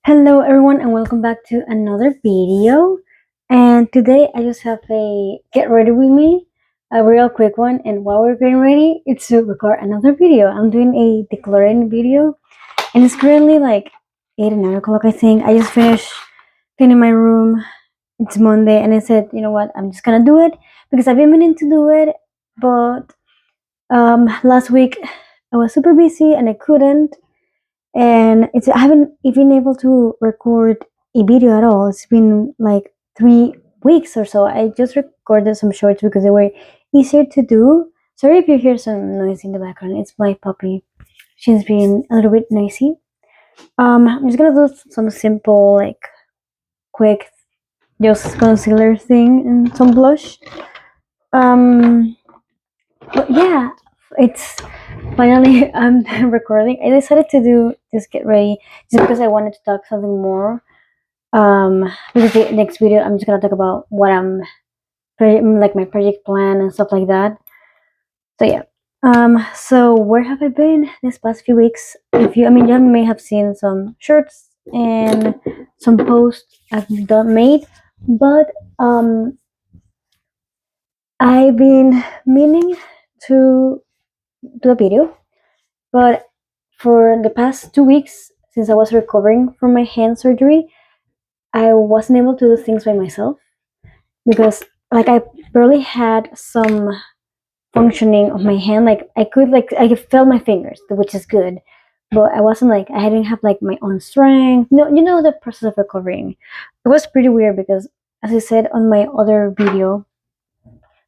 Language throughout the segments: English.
Hello everyone and welcome back to another video. And today I just have a get ready with me, a real quick one. And while we're getting ready, it's to record another video. I'm doing a declaring video and it's currently like 8 or 9 o'clock, I think. I just finished cleaning my room. It's Monday and I said, you know what, I'm just gonna do it because I've been meaning to do it, but last week I was super busy and I couldn't, and I haven't even able to record a video at all. It's been like 3 weeks or so. I just recorded some shorts because they were easier to do. Sorry if you hear some noise in the background. It's my puppy. She's being a little bit noisy. I'm just gonna do some simple, like quick, just concealer thing and some blush. Um, but yeah, it's finally I'm recording. I decided to do this get ready just because I wanted to talk something more. Because the next video I'm just gonna talk about what like my project plan and stuff like that. So yeah. So where have I been this past few weeks? You may have seen some shirts and some posts I've done made, but I've been meaning to do a video. But for the past 2 weeks, since I was recovering from my hand surgery, I wasn't able to do things by myself because, like, I barely had some functioning of my hand. Like, I could feel my fingers, which is good, but I wasn't like, I didn't have like my own strength. No, you know, the process of recovering. It was pretty weird because, as I said on my other video,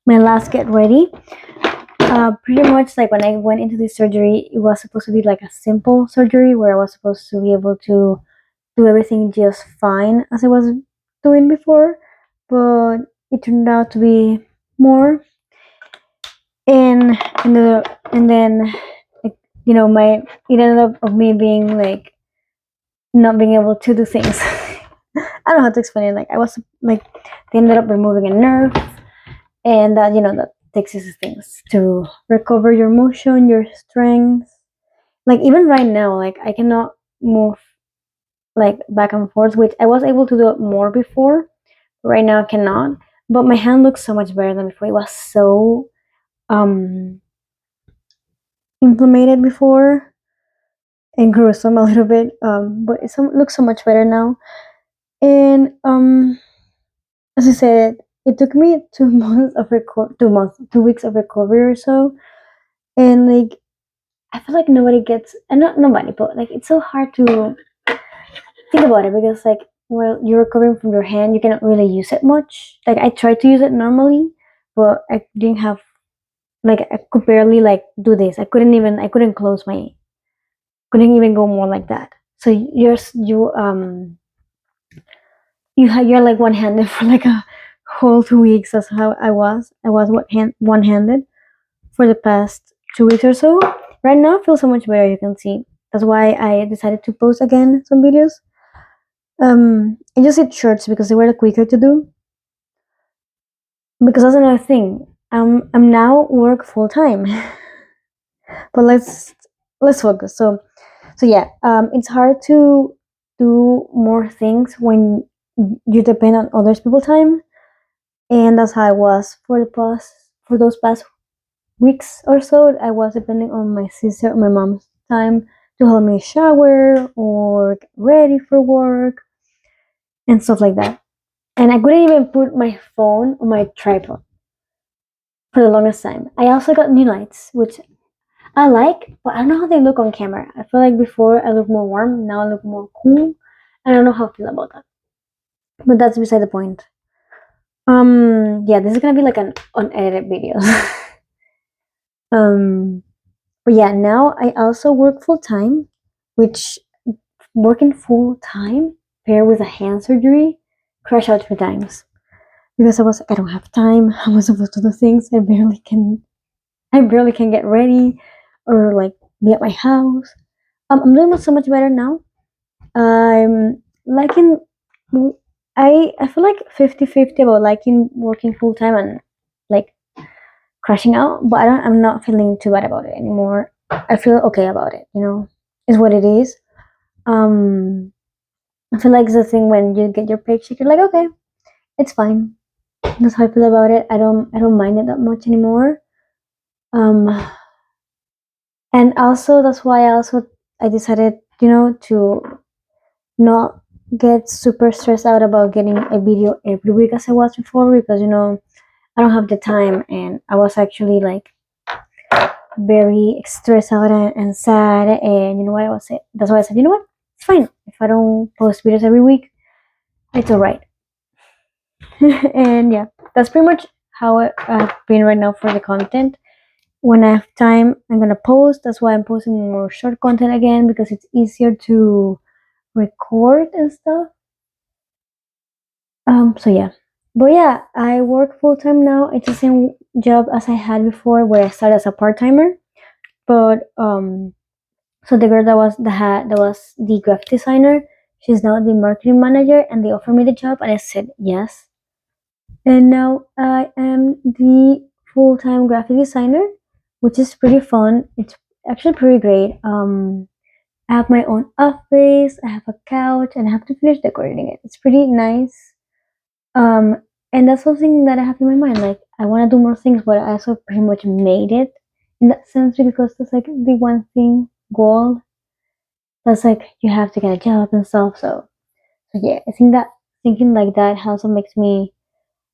my last get ready, pretty much like when I went into this surgery, it was supposed to be like a simple surgery where I was supposed to be able to do everything just fine as I was doing before, but it turned out to be more. And and then like, my it ended up of me being like not being able to do things. I don't know how to explain it. Like I was like they ended up removing a nerve, and that takes these things to recover your motion, your strength. Like even right now, like I cannot move like back and forth, which I was able to do it more before. Right now I cannot. But my hand looks so much better than before. It was so um inflamed before and gruesome a little bit. But looks so much better now. And as I said, it took me 2 months of 2 weeks of recovery or so. And like I feel like nobody gets, and not nobody, but like it's so hard to think about it because like well you're recovering from your hand, you cannot really use it much. Like I tried to use it normally, but I didn't have, like I could barely like do this. I couldn't close my, couldn't even go more like that. So you're like one-handed for like a whole 2 weeks. That's how I was one-handed for the past 2 weeks or so. Right now I feel so much better, you can see. That's why I decided to post again some videos. I just did shorts because they were quicker to do. Because that's another thing. I'm now work full time. But let's focus. So yeah, it's hard to do more things when you depend on others people time, and that's how I was for those past weeks or so. I was depending on my sister or my mom's time to help me shower or get ready for work and stuff like that. And I couldn't even put my phone on my tripod for the longest time. I also got new lights, which I like, but I don't know how they look on camera. I feel like before I look more warm, now I look more cool. I don't know how I feel about that. But that's beside the point. Yeah, this is gonna be like an unedited video. um, but yeah, now I also work full time, which working full time paired with a hand surgery crashed out 3 times because I was like, I don't have time. I was supposed to do things. I barely can get ready or like be at my house. I'm doing so much better now. I'm liking. I feel like 50-50 about liking working full time and like crashing out, but I'm not feeling too bad about it anymore. I feel okay about it. Is what it is. Um, I feel like it's the thing when you get your paycheck, you're like, okay, it's fine. That's how I feel about it. I don't mind it that much anymore. Um, and also that's why I decided, to not get super stressed out about getting a video every week as I was before, because I don't have the time, and I was actually like very stressed out and sad. And you know what I was saying? That's why I said, you know what? It's fine if I don't post videos every week. It's alright. And yeah, that's pretty much how I've been right now for the content. When I have time, I'm gonna post. That's why I'm posting more short content again, because it's easier to record and stuff. So yeah. But yeah, I work full time now. It's the same job as I had before, where I started as a part timer. But so the girl that was the graphic designer, she's now the marketing manager, and they offered me the job, and I said yes. And now I am the full time graphic designer, which is pretty fun. It's actually pretty great. I have my own office, I have a couch, and I have to finish decorating it. It's pretty nice. Um, and that's something that I have in my mind. Like, I want to do more things, but I also pretty much made it in that sense, because that's like the one thing goal. That's like you have to get a job and stuff. So yeah, I think that thinking like that also makes me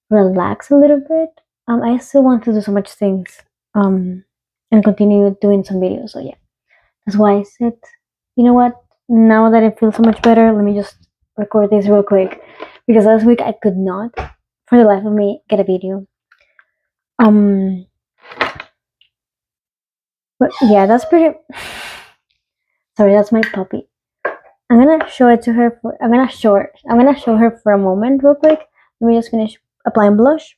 relax a little bit. I still want to do so much things. And continue doing some videos. So yeah, that's why I said, you know what? Now that I feel so much better, let me just record this real quick, because last week I could not, for the life of me, get a video. Um, but yeah, that's pretty. Sorry, that's my puppy. I'm gonna show it to her. I'm gonna show her for a moment, real quick. Let me just finish applying blush.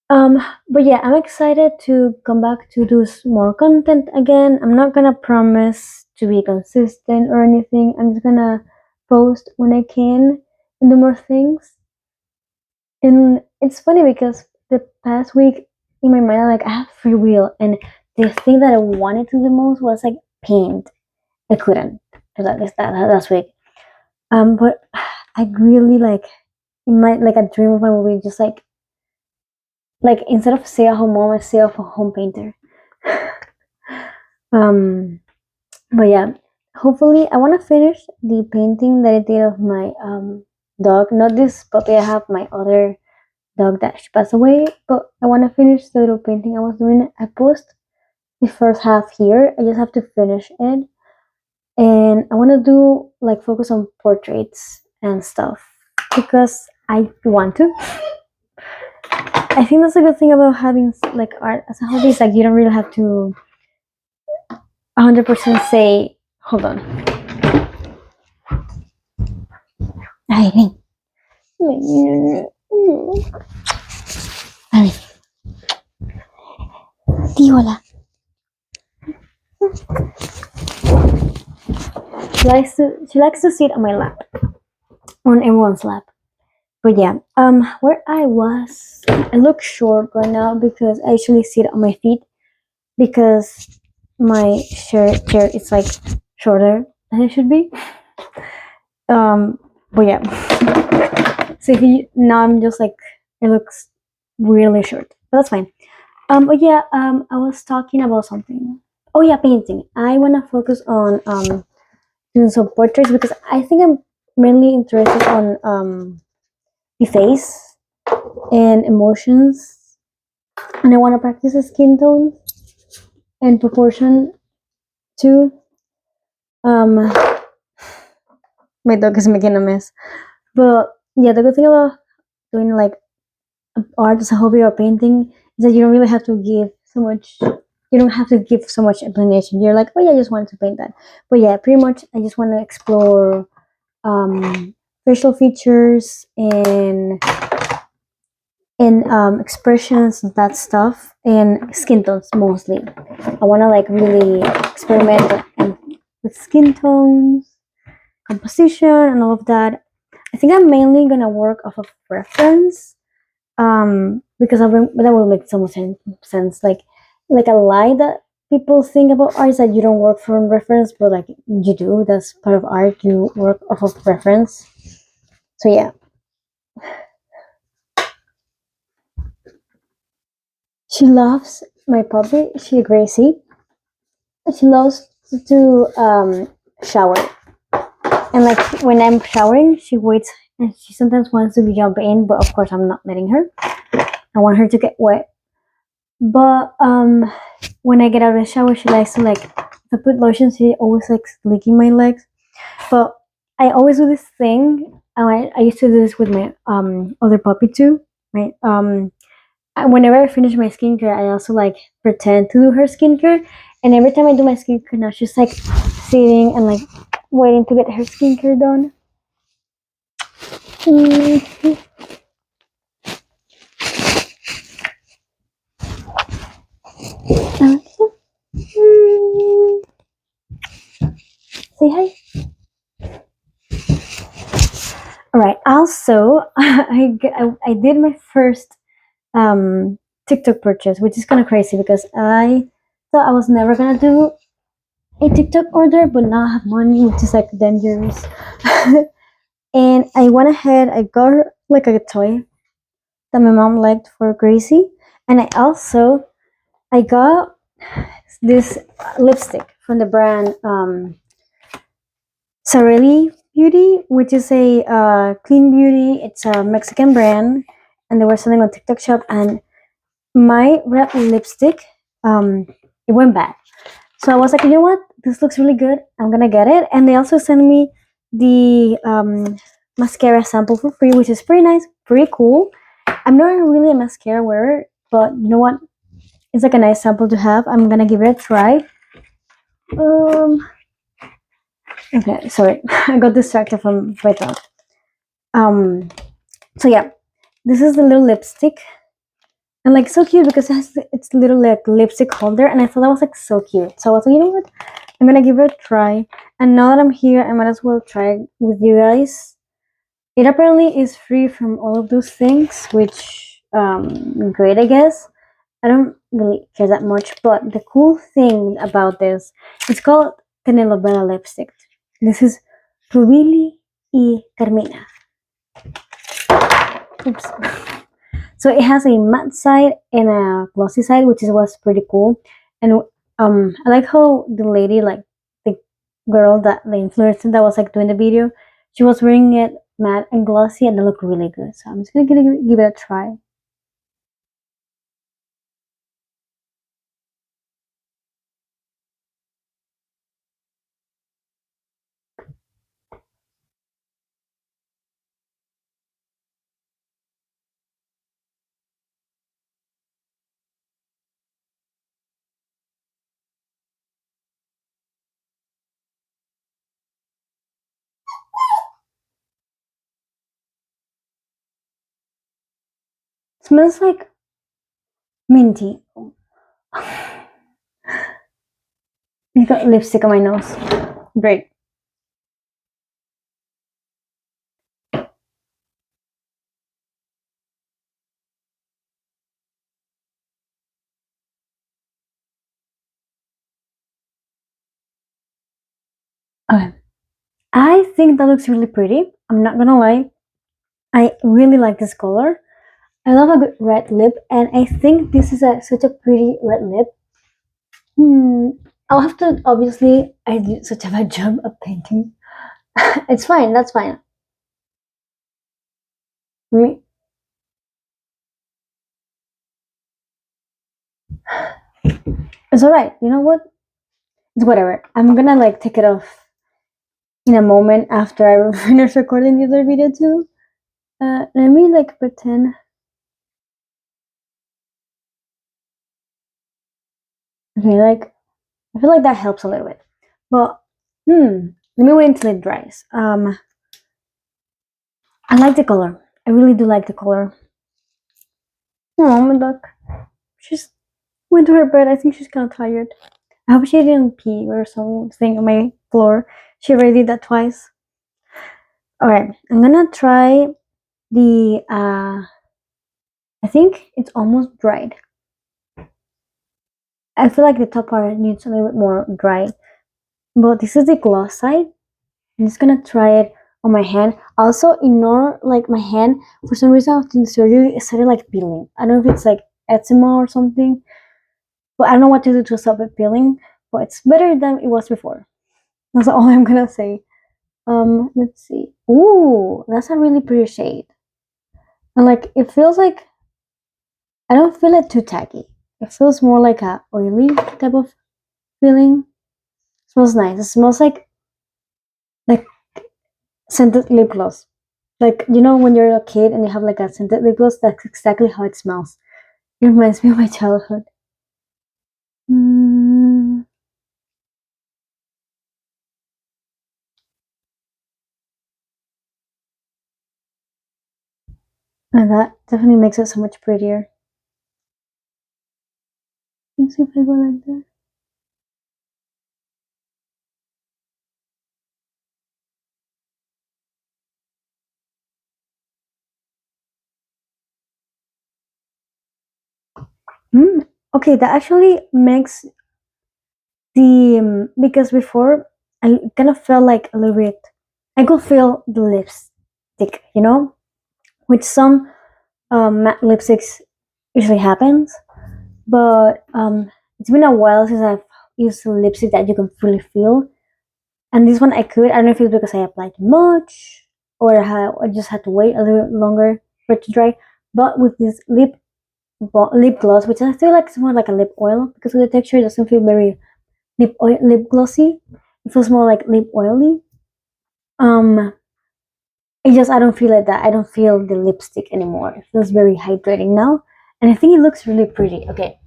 Um, but yeah, I'm excited to come back to do more content again. I'm not gonna promise to be consistent or anything. I'm just gonna post when I can and do more things. And it's funny because the past week in my mind, like, I have free will, and the thing that I wanted to the most was like paint. I couldn't do that last week. But I really like, in my like a dream of mine would be just like instead of stay at home mom, I stay off a home painter. um, but yeah, hopefully I want to finish the painting that I did of my dog. Not this puppy. I have my other dog that she passed away, but I want to finish the little painting I was doing. I post the first half here. I just have to finish it, and I want to do like focus on portraits and stuff, because I want to. I think that's a good thing about having like art as a hobby. Is like you don't really have to 100% say. Hold on. Ay, ay, hola. She likes to sit on my lap, on everyone's lap. But yeah, where I look short right now because I usually sit on my feet, because my chair is like shorter than it should be. Um, but yeah, so if you now I'm just like, it looks really short, but that's fine. But yeah, I was talking about something. Oh yeah, painting. I wanna focus on doing some portraits, because I think I'm mainly interested on the face and emotions, and I want to practice the skin tone and proportion too. Um, my dog is making a mess, but yeah, the good thing about doing like art as a hobby or painting is that you don't really have to give so much. You don't have to give so much explanation. You're like, oh yeah, I just wanted to paint that. But yeah, pretty much, I just want to explore facial features and expressions and that stuff, and skin tones mostly. I want to like really experiment with skin tones, composition, and all of that. I think I'm mainly gonna work off of reference, because that will make some sense. Like a lie that people think about art is that you don't work from reference, but like you do. That's part of art. You work off of reference. So yeah, she loves my puppy. She Gracie. She loves to shower, and like when I'm showering, she waits and she sometimes wants to jump in, but of course I'm not letting her. I want her to get wet. But when I get out of the shower, she likes to like if I put lotion, she always likes licking my legs. But I always do this thing. And I used to do this with my other puppy too. Right. Whenever I finish my skincare, I also like pretend to do her skincare. And every time I do my skincare now, she's like sitting and like waiting to get her skincare done. Mm. Mm. Say hi. All right. Also, I did my first um TikTok purchase, which is kind of crazy because I thought I was never gonna do a TikTok order, but now I have money, which is like dangerous. And I went ahead. I got her like a toy that my mom liked for Gracie, and I got this lipstick from the brand Sareli Beauty, which is a clean beauty. It's a Mexican brand, and they were selling on TikTok Shop. And my red lipstick, it went bad. So I was like, you know what? This looks really good. I'm gonna get it. And they also sent me the mascara sample for free, which is pretty nice, pretty cool. I'm not really a mascara wearer, but you know what? It's like a nice sample to have. I'm gonna give it a try. Um, okay, sorry, I got distracted from my thought. Um, so yeah, this is the little lipstick, and like so cute because it has its little like lipstick holder, and I thought that was like so cute. So I was like, you know what? I'm gonna give it a try. And now that I'm here, I might as well try it with you guys. It apparently is free from all of those things, which great, I guess. I don't really care that much, but the cool thing about this, it's called Telenovela lipstick. This is Rubili y Carmina. Oops. So it has a matte side and a glossy side, which is was pretty cool. And I like how the lady, like the girl that the influencer that was like doing the video, she was wearing it matte and glossy, and it looked really good. So I'm just gonna give it a try. Smells like minty. I got lipstick on my nose. Great. Okay. I think that looks really pretty. I'm not gonna lie. I really like this color. I love a good red lip, and I think this is such a pretty red lip. Hmm. I'll have to obviously. I did such a bad job of painting. It's fine. That's fine. Me, it's all right. You know what? It's whatever. I'm gonna like take it off in a moment after I finish recording the other video too. Let me like pretend. Okay, like I feel like that helps a little bit. But let me wait until it dries. I like the color. I really do like the color. Oh, my duck. She's went to her bed. I think she's kind of tired. I hope she didn't pee or something on my floor. She already did that twice. Alright, I'm gonna try the I think it's almost dried. I feel like the top part needs a little bit more dry. But this is the gloss side. I'm just gonna try it on my hand. Also, ignore like my hand. For some reason, after the surgery, it started like peeling. I don't know if it's like eczema or something, but I don't know what to do to stop it peeling. But it's better than it was before. That's all I'm gonna say. Let's see. Ooh, that's a really pretty shade. And like it feels like I don't feel it too tacky. It feels more like a oily type of feeling. It smells nice. It smells like scented lip gloss. Like you know when you're a kid and you have like a scented lip gloss, that's exactly how it smells. It reminds me of my childhood. Mm, and that definitely makes it so much prettier. Let's see if I go like that. Okay, that actually makes the because before I kind of felt like a little bit. I could feel the lipstick, you know, with some matte lipsticks usually happens, but it's been a while since I've used a lipstick that you can fully feel. And this one I could. I don't know if it's because I applied too much or how I just had to wait a little longer for it to dry. But with this lip gloss, which I feel like it's more like a lip oil because of the texture, it doesn't feel very lip glossy. It feels more like lip oily. Um, it just I don't feel like that. I don't feel the lipstick anymore. It feels very hydrating now, and I think it looks really pretty. Okay,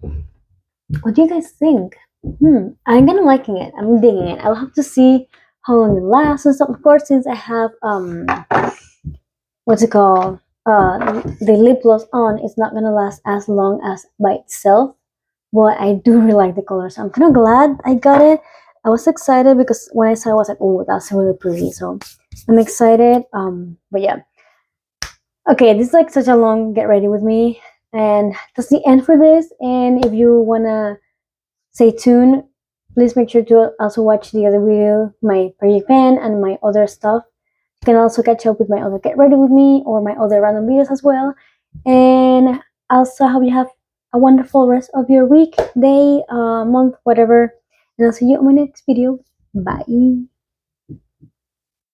what do you guys think? I'm kind of liking it. I'm digging it. I'll have to see how long it lasts and stuff. Of course, since I have what's it called? The lip gloss on, it's not gonna last as long as by itself. But I do really like the color, so I'm kind of glad I got it. I was excited because when I saw it, I was like, oh, that's really pretty. So I'm excited. But yeah, okay, this is like such a long get ready with me, and that's the end for this. And if you wanna stay tuned, please make sure to also watch the other video, my project pen and my other stuff. You can also catch up with my other get ready with me or my other random videos as well. And also hope you have a wonderful rest of your week, day, month, whatever. And I'll see you on my next video. Bye.